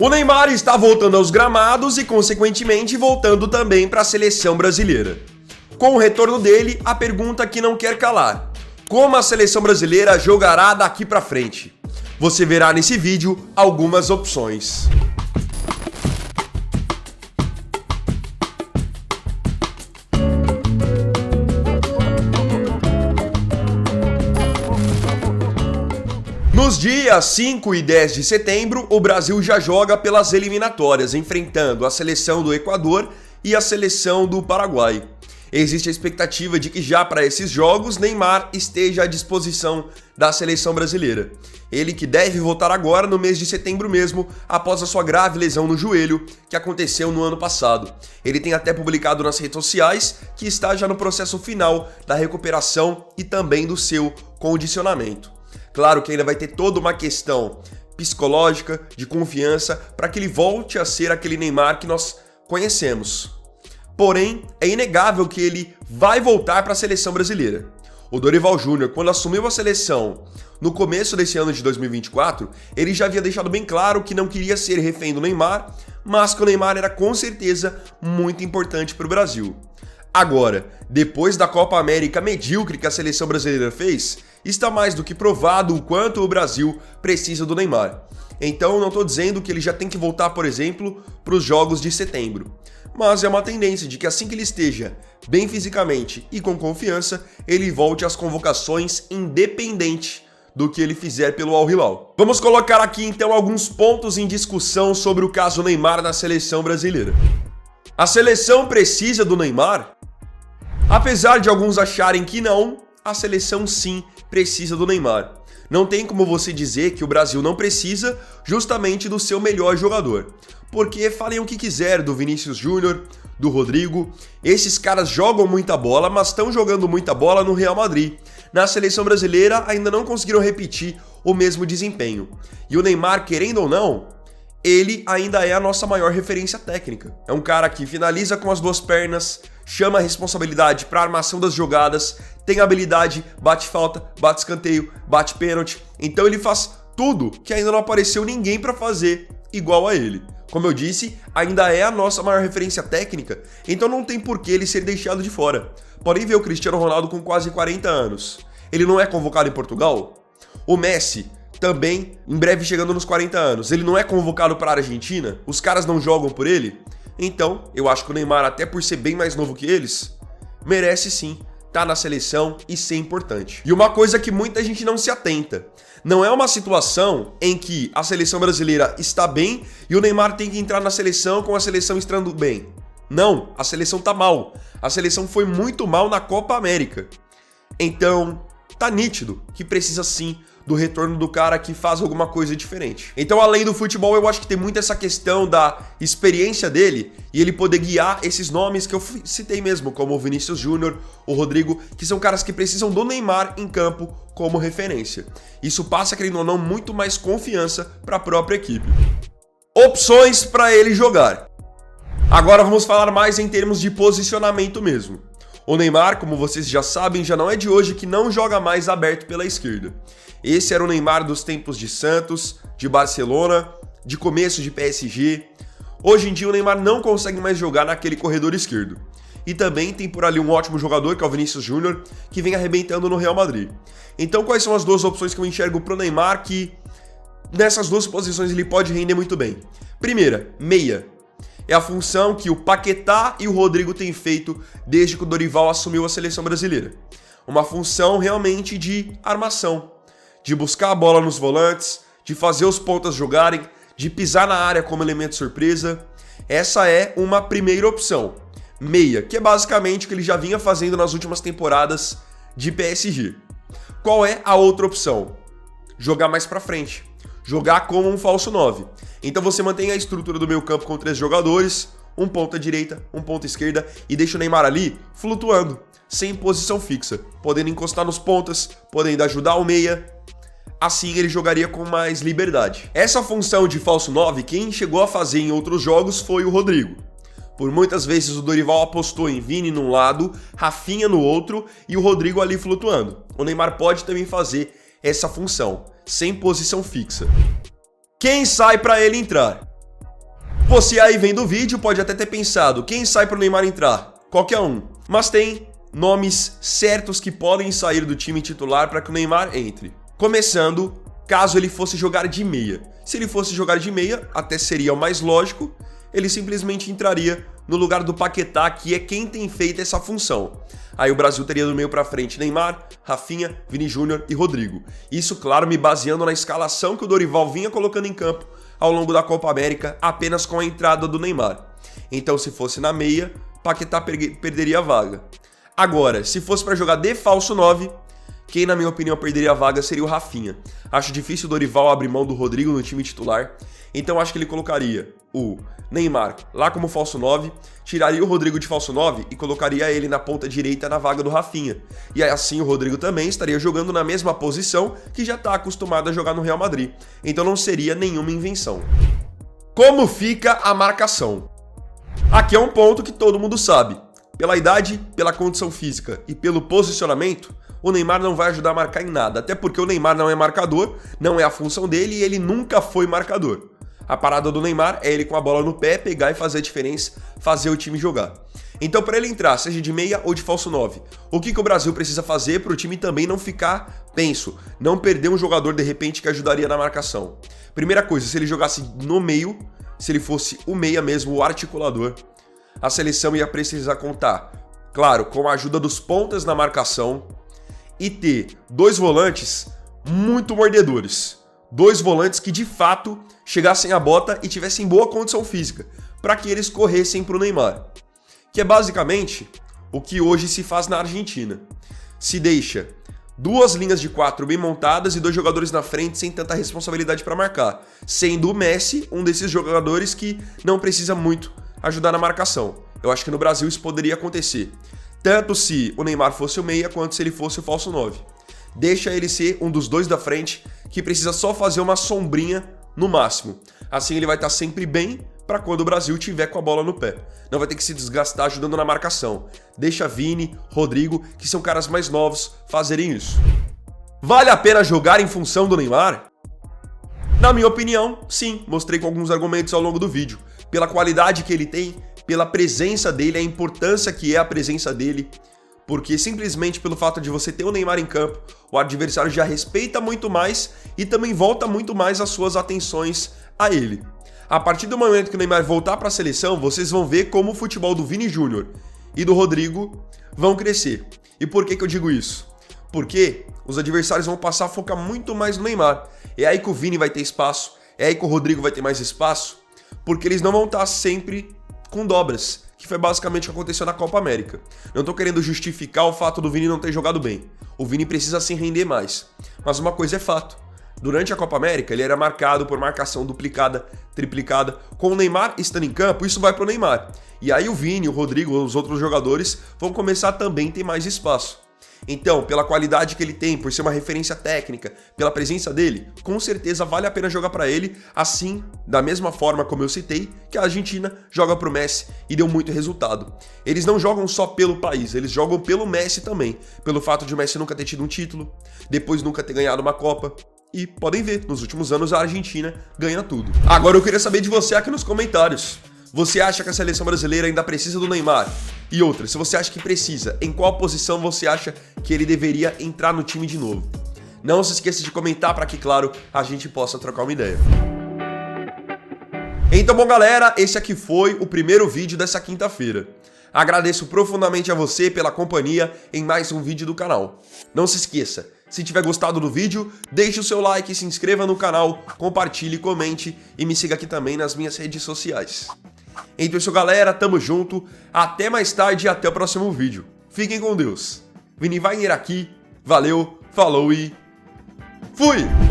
O Neymar está voltando aos gramados e, consequentemente, voltando também para a seleção brasileira. Com o retorno dele, a pergunta que não quer calar: como a seleção brasileira jogará daqui para frente? Você verá nesse vídeo algumas opções. Nos dias 5 e 10 de setembro, o Brasil já joga pelas eliminatórias, enfrentando a seleção do Equador e a seleção do Paraguai. Existe a expectativa de que já para esses jogos, Neymar esteja à disposição da seleção brasileira. Ele que deve voltar agora no mês de setembro mesmo, após a sua grave lesão no joelho que aconteceu no ano passado. Ele tem até publicado nas redes sociais que está já no processo final da recuperação e também do seu condicionamento. Claro que ainda vai ter toda uma questão psicológica, de confiança, para que ele volte a ser aquele Neymar que nós conhecemos. Porém, é inegável que ele vai voltar para a seleção brasileira. O Dorival Júnior, quando assumiu a seleção no começo desse ano de 2024, ele já havia deixado bem claro que não queria ser refém do Neymar, mas que o Neymar era com certeza muito importante para o Brasil. Agora, depois da Copa América medíocre que a seleção brasileira fez, está mais do que provado o quanto o Brasil precisa do Neymar. Então eu não estou dizendo que ele já tem que voltar, por exemplo, para os jogos de setembro. Mas é uma tendência de que assim que ele esteja bem fisicamente e com confiança, ele volte às convocações independente do que ele fizer pelo Al Hilal. Vamos colocar aqui então alguns pontos em discussão sobre o caso Neymar na seleção brasileira. A seleção precisa do Neymar? Apesar de alguns acharem que não, a seleção sim precisa do Neymar. Não tem como você dizer que o Brasil não precisa justamente do seu melhor jogador. Porque falem o que quiser do Vinícius Júnior, do Rodrigo, esses caras jogam muita bola, mas estão jogando muita bola no Real Madrid. Na seleção brasileira ainda não conseguiram repetir o mesmo desempenho. E o Neymar, querendo ou não, ele ainda é a nossa maior referência técnica. É um cara que finaliza com as duas pernas, chama a responsabilidade para a armação das jogadas, tem habilidade, bate falta, bate escanteio, bate pênalti. Então ele faz tudo que ainda não apareceu ninguém para fazer igual a ele. Como eu disse, ainda é a nossa maior referência técnica, então não tem por que ele ser deixado de fora. Podem ver o Cristiano Ronaldo com quase 40 anos. Ele não é convocado em Portugal? O Messi também, em breve chegando nos 40 anos, ele não é convocado para a Argentina? Os caras não jogam por ele? Então, eu acho que o Neymar, até por ser bem mais novo que eles, merece sim estar na seleção e ser importante. E uma coisa que muita gente não se atenta, não é uma situação em que a seleção brasileira está bem e o Neymar tem que entrar na seleção com a seleção estando bem. Não, a seleção tá mal. A seleção foi muito mal na Copa América. Então, tá nítido que precisa sim do retorno do cara que faz alguma coisa diferente. Então, além do futebol, eu acho que tem muito essa questão da experiência dele e ele poder guiar esses nomes que eu citei mesmo, como o Vinícius Júnior, o Rodrigo, que são caras que precisam do Neymar em campo como referência. Isso passa, querendo ou não, muito mais confiança para a própria equipe. Opções para ele jogar. Agora vamos falar mais em termos de posicionamento mesmo. O Neymar, como vocês já sabem, já não é de hoje que não joga mais aberto pela esquerda. Esse era o Neymar dos tempos de Santos, de Barcelona, de começo de PSG. Hoje em dia o Neymar não consegue mais jogar naquele corredor esquerdo. E também tem por ali um ótimo jogador, que é o Vinícius Júnior, que vem arrebentando no Real Madrid. Então quais são as duas opções que eu enxergo pro Neymar que nessas duas posições ele pode render muito bem? Primeira, meia. É a função que o Paquetá e o Rodrigo têm feito desde que o Dorival assumiu a seleção brasileira. Uma função realmente de armação, de buscar a bola nos volantes, de fazer os pontas jogarem, de pisar na área como elemento surpresa. Essa é uma primeira opção. Meia, que é basicamente o que ele já vinha fazendo nas últimas temporadas de PSG. Qual é a outra opção? Jogar mais pra frente. Jogar como um falso 9. Então você mantém a estrutura do meio campo com 3 jogadores, um ponta direita, um ponta esquerda e deixa o Neymar ali flutuando, sem posição fixa, podendo encostar nos pontas, podendo ajudar o meia. Assim ele jogaria com mais liberdade. Essa função de falso 9, quem chegou a fazer em outros jogos foi o Rodrigo. Por muitas vezes o Dorival apostou em Vini num lado, Rafinha no outro e o Rodrigo ali flutuando. O Neymar pode também fazer essa função, sem posição fixa. Quem sai para ele entrar? Você aí vendo o vídeo pode até ter pensado, quem sai pro Neymar entrar? Qualquer um. Mas tem nomes certos que podem sair do time titular para que o Neymar entre. Começando, caso ele fosse jogar de meia. Se ele fosse jogar de meia, até seria o mais lógico, ele simplesmente entraria no lugar do Paquetá, que é quem tem feito essa função. Aí o Brasil teria do meio para frente Neymar, Rafinha, Vini Júnior e Rodrigo. Isso, claro, me baseando na escalação que o Dorival vinha colocando em campo ao longo da Copa América, apenas com a entrada do Neymar. Então, se fosse na meia, Paquetá perderia a vaga. Agora, se fosse para jogar de falso 9, quem, na minha opinião, perderia a vaga seria o Rafinha. Acho difícil o Dorival abrir mão do Rodrigo no time titular, então acho que ele colocaria o Neymar lá como falso 9, tiraria o Rodrigo de falso 9 e colocaria ele na ponta direita na vaga do Rafinha. E assim o Rodrigo também estaria jogando na mesma posição que já está acostumado a jogar no Real Madrid. Então não seria nenhuma invenção. Como fica a marcação? Aqui é um ponto que todo mundo sabe. Pela idade, pela condição física e pelo posicionamento, o Neymar não vai ajudar a marcar em nada. Até porque o Neymar não é marcador, não é a função dele e ele nunca foi marcador. A parada do Neymar é ele com a bola no pé, pegar e fazer a diferença, fazer o time jogar. Então, para ele entrar, seja de meia ou de falso 9, o que o Brasil precisa fazer para o time também não ficar tenso, não perder um jogador de repente que ajudaria na marcação? Primeira coisa, se ele jogasse no meio, se ele fosse o meia mesmo, o articulador, a seleção ia precisar contar, claro, com a ajuda dos pontas na marcação e ter dois volantes muito mordedores. Dois volantes que de fato chegassem à bota e tivessem boa condição física, para que eles corressem para o Neymar. Que é basicamente o que hoje se faz na Argentina. Se deixa duas linhas de 4 bem montadas e dois jogadores na frente sem tanta responsabilidade para marcar, sendo o Messi um desses jogadores que não precisa muito ajudar na marcação. Eu acho que no Brasil isso poderia acontecer, tanto se o Neymar fosse o meia quanto se ele fosse o falso 9. Deixa ele ser um dos dois da frente que precisa só fazer uma sombrinha no máximo. Assim ele vai estar sempre bem para quando o Brasil tiver com a bola no pé. Não vai ter que se desgastar ajudando na marcação. Deixa Vini, Rodrigo, que são caras mais novos, fazerem isso. Vale a pena jogar em função do Neymar? Na minha opinião, sim. Mostrei com alguns argumentos ao longo do vídeo. Pela qualidade que ele tem, pela presença dele, a importância que é a presença dele. Porque simplesmente pelo fato de você ter o Neymar em campo, o adversário já respeita muito mais e também volta muito mais as suas atenções a ele. A partir do momento que o Neymar voltar para a seleção, vocês vão ver como o futebol do Vini Júnior e do Rodrigo vão crescer. E por que eu digo isso? Porque os adversários vão passar a focar muito mais no Neymar. É aí que o Vini vai ter espaço, é aí que o Rodrigo vai ter mais espaço, porque eles não vão estar sempre com dobras, que foi basicamente o que aconteceu na Copa América. Não tô querendo justificar o fato do Vini não ter jogado bem. O Vini precisa se render mais. Mas uma coisa é fato. Durante a Copa América, ele era marcado por marcação duplicada, triplicada. Com o Neymar estando em campo, isso vai pro Neymar. E aí o Vini, o Rodrigo, os outros jogadores vão começar também a ter mais espaço. Então, pela qualidade que ele tem, por ser uma referência técnica, pela presença dele, com certeza vale a pena jogar para ele, assim, da mesma forma como eu citei, que a Argentina joga pro Messi e deu muito resultado. Eles não jogam só pelo país, eles jogam pelo Messi também, pelo fato de o Messi nunca ter tido um título, depois nunca ter ganhado uma Copa. E podem ver, nos últimos anos a Argentina ganha tudo. Agora eu queria saber de você aqui nos comentários. Você acha que a seleção brasileira ainda precisa do Neymar? E outra, se você acha que precisa, em qual posição você acha que ele deveria entrar no time de novo? Não se esqueça de comentar para que, claro, a gente possa trocar uma ideia. Então, bom galera, esse aqui foi o primeiro vídeo dessa quinta-feira. Agradeço profundamente a você pela companhia em mais um vídeo do canal. Não se esqueça, se tiver gostado do vídeo, deixe o seu like, se inscreva no canal, compartilhe, comente e me siga aqui também nas minhas redes sociais. Então é isso galera, tamo junto, até mais tarde e até o próximo vídeo. Fiquem com Deus. Vini Wagner aqui, valeu, falou e fui!